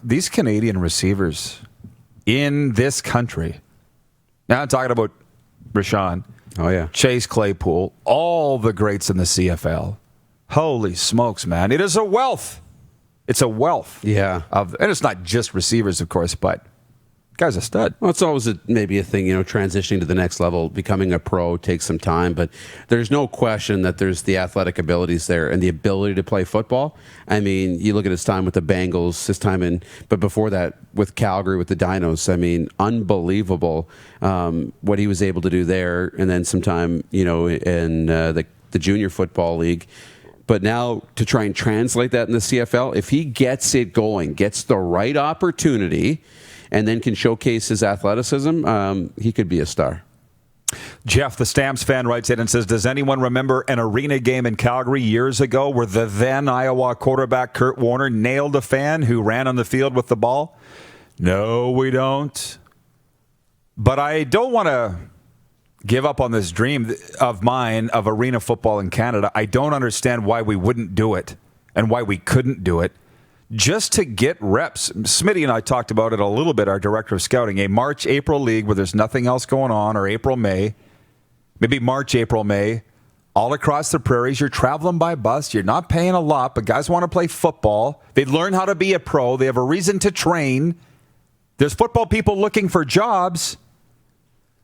these Canadian receivers in this country, now I'm talking about Rashawn, Chase Claypool, all the greats in the CFL. Holy smokes, man. It is a wealth. It's a wealth. Yeah. And it's not just receivers, of course, but guy's a stud. Well, it's always maybe a thing, transitioning to the next level, becoming a pro takes some time, but there's no question that there's the athletic abilities there and the ability to play football. I mean, you look at his time with the Bengals, but before that with Calgary, with the Dinos, I mean, unbelievable what he was able to do there. And then sometime, in the junior football league. But now to try and translate that in the CFL, if he gets it going, gets the right opportunity, and then can showcase his athleticism, he could be a star. Jeff, the Stamps fan, writes in and says, does anyone remember an arena game in Calgary years ago where the then Iowa quarterback Kurt Warner nailed a fan who ran on the field with the ball? No, we don't. But I don't want to give up on this dream of mine of arena football in Canada. I don't understand why we wouldn't do it and why we couldn't do it. Just to get reps. Smitty and I talked about it a little bit, our director of scouting, a March-April league where there's nothing else going on, or April-May, maybe March-April-May, all across the prairies. You're traveling by bus. You're not paying a lot, but guys want to play football. They learn how to be a pro. They have a reason to train. There's football people looking for jobs.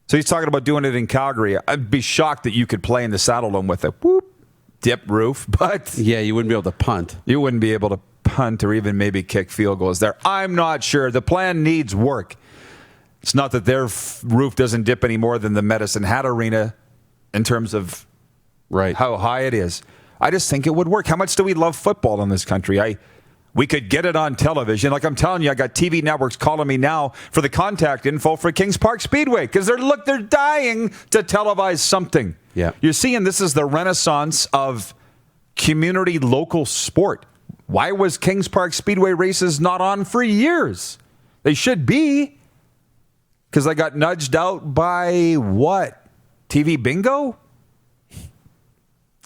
So he's talking about doing it in Calgary. I'd be shocked that you could play in the Saddle Dome with a dip roof, but yeah, you wouldn't be able to punt. You wouldn't be able to punt or even maybe kick field goals there. I'm not sure. The plan needs work. It's not that their roof doesn't dip any more than the Medicine Hat Arena in terms of how high it is. I just think it would work. How much do we love football in this country? We could get it on television. Like I'm telling you, I got TV networks calling me now for the contact info for Kings Park Speedway because they're dying to televise something. Yeah. You're seeing this is the renaissance of community local sport. Why was Kings Park Speedway races not on for years? They should be. Because I got nudged out by what? TV bingo?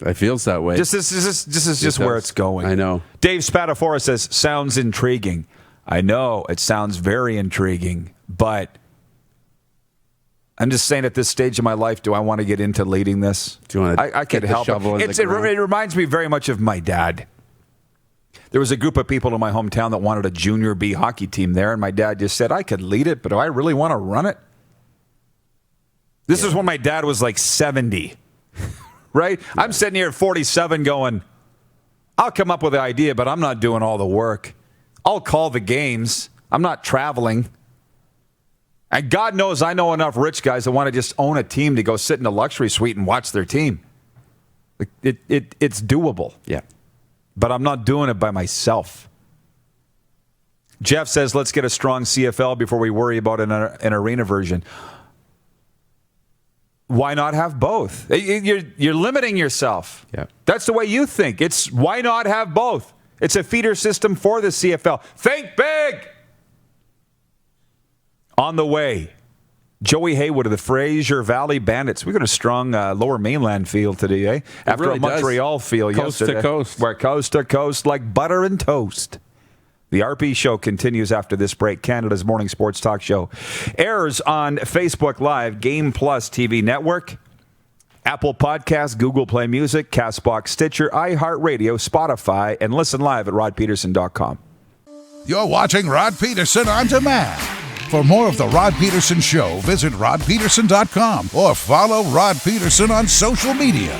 It feels that way. This is just where it's going. I know. Dave Spadafora says, sounds intriguing. I know, it sounds very intriguing, but I'm just saying at this stage of my life, do I want to get into leading this? Do you want to I could help it. It reminds me very much of my dad. There was a group of people in my hometown that wanted a junior B hockey team there, and my dad just said, I could lead it, but do I really want to run it? This is when my dad was like 70, right? Yeah. I'm sitting here at 47 going, I'll come up with the idea, but I'm not doing all the work. I'll call the games. I'm not traveling. And God knows I know enough rich guys that want to just own a team to go sit in a luxury suite and watch their team. It's doable. Yeah. But I'm not doing it by myself. Jeff says, let's get a strong CFL before we worry about an arena version. Why not have both? You're limiting yourself. Yeah. That's the way you think. It's why not have both? It's a feeder system for the CFL. Think big! On the way, Joey Haywood of the Fraser Valley Bandits. We got a strong Lower Mainland feel today, eh? After really a Montreal feel yesterday. Coast to coast. We're coast to coast like butter and toast. The RP Show continues after this break. Canada's morning sports talk show airs on Facebook Live, Game Plus TV Network, Apple Podcasts, Google Play Music, CastBox, Stitcher, iHeartRadio, Spotify, and listen live at rodpeterson.com. You're watching Rod Peterson On Demand. For more of The Rod Peterson Show, visit rodpeterson.com or follow Rod Peterson on social media.